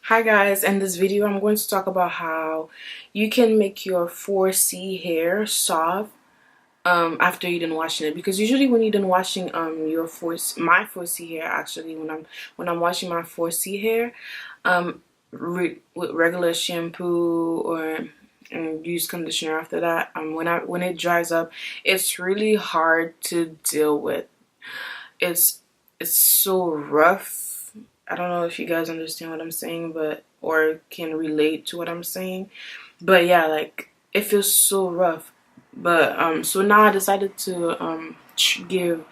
Hi guys, in this video I'm going to talk about how you can make your 4C hair soft after you're done washing it, because usually when you're done washing my 4C hair, actually when I'm washing my 4C hair with regular shampoo or use conditioner after that, when it dries up, it's really hard to deal with. It's so rough. I don't know if you guys understand what I'm saying, or can relate to what I'm saying. But yeah, like, it feels so rough. But so now I decided to give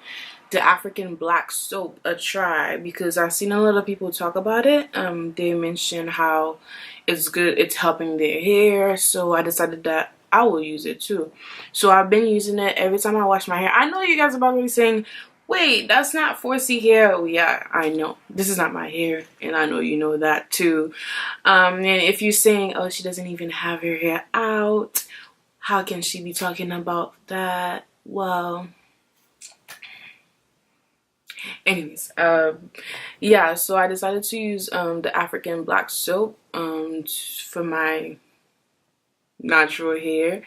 the African black soap a try, because I've seen a lot of people talk about it. They mention how it's good, it's helping their hair, so I decided that I will use it too. So I've been using it every time I wash my hair. I know you guys are probably saying, wait, that's not 4C hair. Oh, yeah, I know. This is not my hair, and I know you know that too. And if you're saying, oh, she doesn't even have her hair out, how can she be talking about that? Well, anyways, yeah, so I decided to use the African black soap for my natural hair,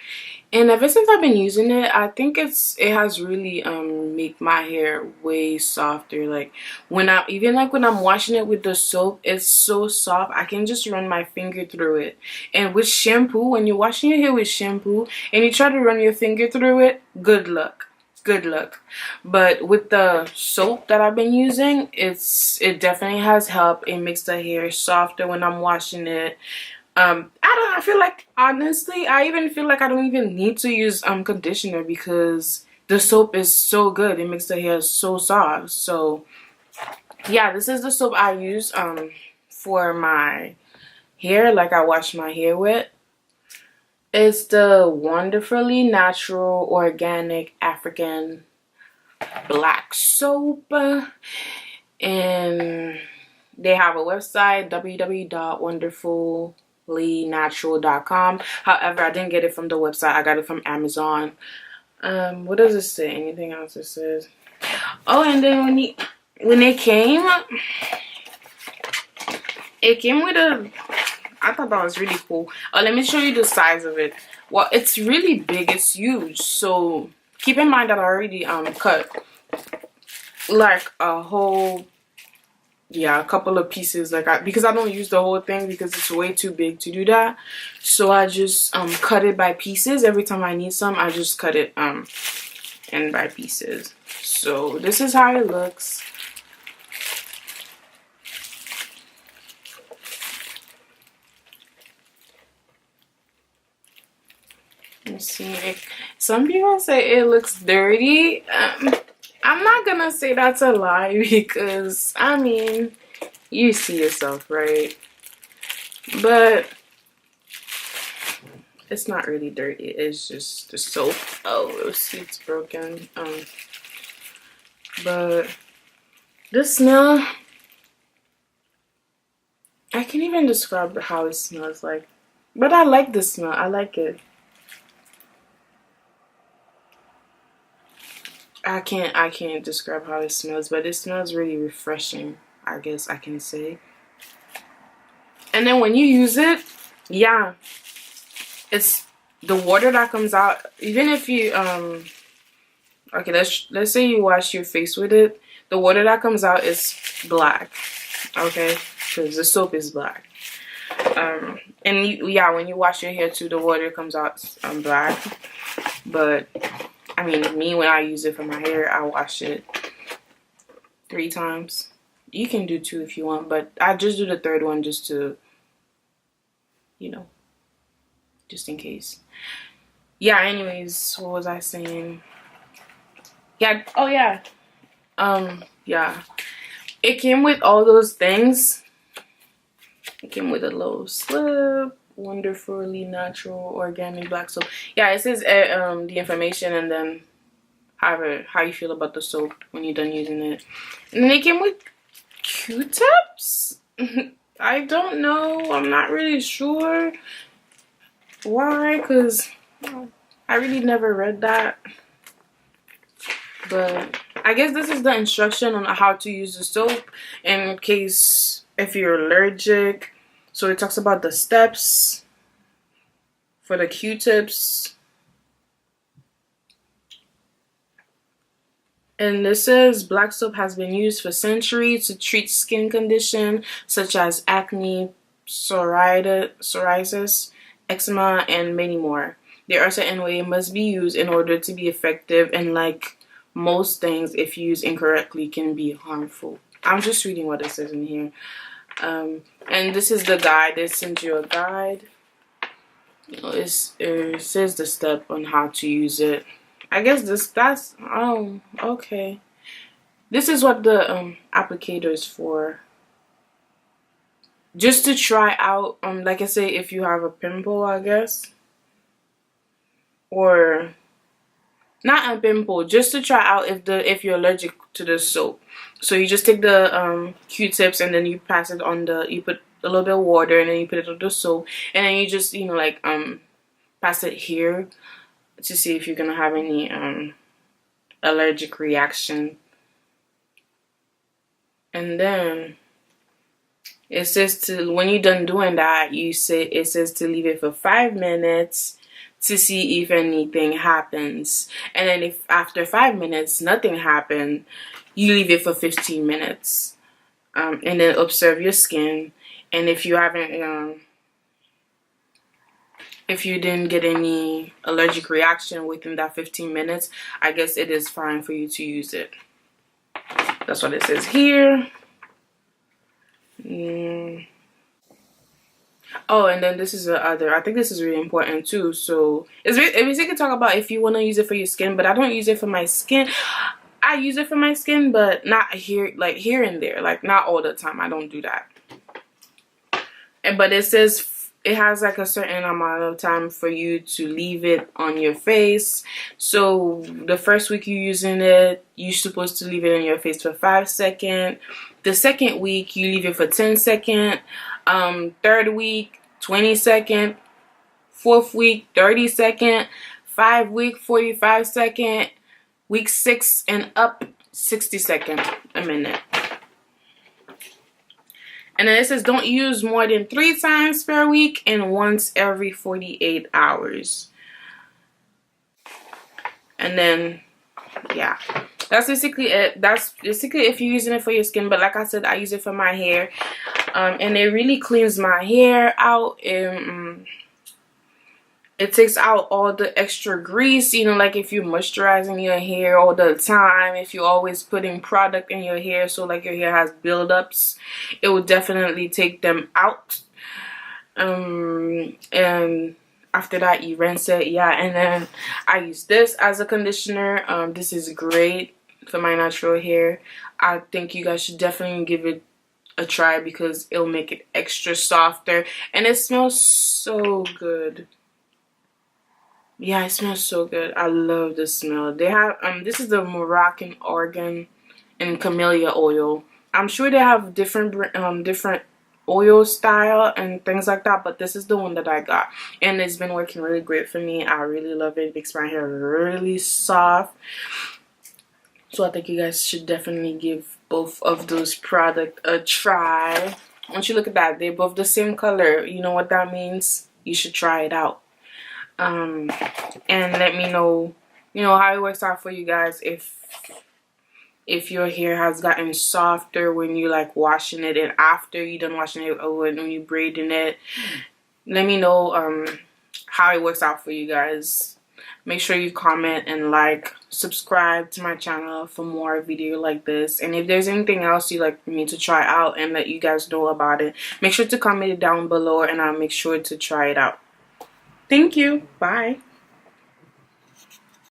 and ever since I've been using it, I think it has really make my hair way softer. Like when I'm washing it with the soap, it's so soft. I can just run my finger through it. And with shampoo, when you're washing your hair with shampoo and you try to run your finger through it, good luck. But with the soap that I've been using, it definitely has helped. It makes the hair softer when I'm washing it. I feel like, honestly, I even feel like I don't even need to use conditioner, because the soap is so good. It makes the hair so soft. So yeah, this is the soap I use for my hair, like I wash my hair with. It's the Wonderfully Natural Organic African Black Soap, and they have a website, www.wonderfullynatural.com. However, I didn't get it from the website. I got it from Amazon. What does it say? Anything else it says? Oh, and then when it came with a, I thought that was really cool. Let me show you the size of it. Well, it's really big. It's huge. So keep in mind that I already cut like a whole, yeah, a couple of pieces, like because I don't use the whole thing because it's way too big to do that. So I just cut it by pieces. Every time I need some, I just cut it in by pieces. So this is how it looks. Let's see. Some people say it looks dirty. I'm not gonna say that's a lie, because I mean, you see yourself, right? But it's not really dirty. It's just the soap. Oh, it's broken. But the smell, I can't even describe how it smells like. But I like the smell. I like it. I can't describe how it smells, but it smells really refreshing, I guess I can say. And then when you use it, yeah, it's the water that comes out. Even if you okay, let's say you wash your face with it, the water that comes out is black, okay, because the soap is black. And yeah, when you wash your hair too, the water comes out black. But I mean, me, when I use it for my hair, I wash it 3 times. You can do 2 if you want, but I just do the 3rd one just to, you know, just in case. Yeah, anyways, what was I saying? Yeah, oh yeah. Yeah. It came with all those things. It came with a little slip. Wonderfully Natural Organic Black Soap. Yeah, it says the information, and then how you feel about the soap when you're done using it. And then it came with Q-tips. I don't know. I'm not really sure why, because I really never read that. But I guess this is the instruction on how to use the soap in case if you're allergic So it talks about the steps for the Q-tips. And this says black soap has been used for centuries to treat skin conditions such as acne, psoriasis, eczema, and many more. There are certain ways it must be used in order to be effective, and like most things, if used incorrectly, can be harmful. I'm just reading what it says in here. And this is the guide. They send you a guide. It says the step on how to use it. I guess that's oh, okay. This is what the applicator is for. Just to try out, like I say, if you have a pimple, I guess. Or not a pimple, just to try out if you're allergic to the soap. So you just take the Q-tips and then you pass it on you put a little bit of water and then you put it on the soap, and then you just, you know, like pass it here to see if you're gonna have any allergic reaction. And then it says when you're done doing that, it says to leave it for 5 minutes to see if anything happens. And then if after 5 minutes nothing happened, you leave it for 15 minutes. And then observe your skin. And if you haven't if you didn't get any allergic reaction within that 15 minutes, I guess it is fine for you to use it. That's what it says here. Oh, and then this is the other. I think this is really important too. So it's basically talk about if you want to use it for your skin, but I don't use it for my skin. I use it for my skin, but not here, like here and there, like not all the time. I don't do that. But it says it has like a certain amount of time for you to leave it on your face. So the first week you're using it, you're supposed to leave it on your face for 5 seconds. The second week you leave it for 10 seconds. Third week 20 seconds. Fourth week 30 seconds. 5 week 45 seconds. Week 6 and up 60 seconds, a minute. And then it says don't use more than 3 times per week and once every 48 hours. And then, yeah, that's basically it. That's basically if you're using it for your skin. But like I said, I use it for my hair. And it really cleans my hair out. It takes out all the extra grease, you know, like if you're moisturizing your hair all the time, if you're always putting product in your hair, so like your hair has buildups, it will definitely take them out. And after that, you rinse it, yeah. And then I use this as a conditioner. This is great for my natural hair. I think you guys should definitely give it a try because it'll make it extra softer, and it smells so good. Yeah, it smells so good. I love the smell. They have this is the Moroccan argan and camellia oil. I'm sure they have different oil style and things like that, but this is the one that I got, and it's been working really great for me. I really love it. It makes my hair really soft. So I think you guys should definitely give both of those products a try. Once you look at that, they're both the same color. You know what that means? You should try it out. And let me know, you know, how it works out for you guys. If your hair has gotten softer when you like washing it, and after you done washing it, or when you braiding it, let me know how it works out for you guys. Make sure you comment and like, subscribe to my channel for more video like this. And if there's anything else you'd like me to try out and let you guys know about it, make sure to comment it down below and I'll make sure to try it out. Thank you. Bye.